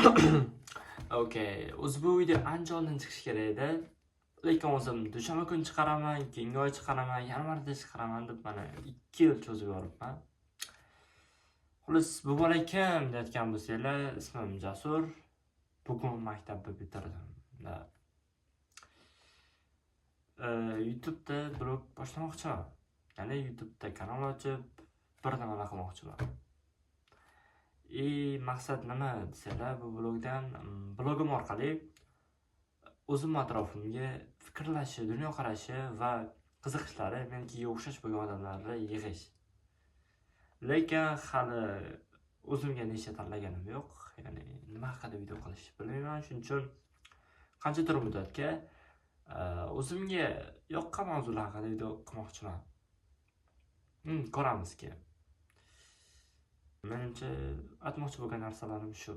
Okay, ushbu video ancha oldin chiqishi kerak edi. Lekin o'zim dushanba kuni chiqaraman, keyingi oy chiqaraman, yanvarda chiqaraman deb mana 2 yil cho'zib yoribman. Xullas, bu bola kim deyotgan bo'lsanglar, ismim Jasur. Bugun maktabni bitirdim. YouTube'da blog boshlamoqchiman. Ya'ni YouTube'da kanal ochib, bir nimalar qilmoqchiman. Maqsad nima desanglar, bu blogim orqali o'zim atrofimga fikrlashi, dunyoqarashi va qiziqishlari menga o'xshash bo'lgan odamlarni yig'ish. Lekin hali o'zimga nicha tanlaganim yo'q. Ya'ni nima haqida video qilishni bilmayman. Shuning uchun qanchadir muddatga o'zimga yoqqan mavzular haqida video qilmoqchiman. Ko'ramizki. Menimcha aytmoqchi bo'lgan narsalarim shu.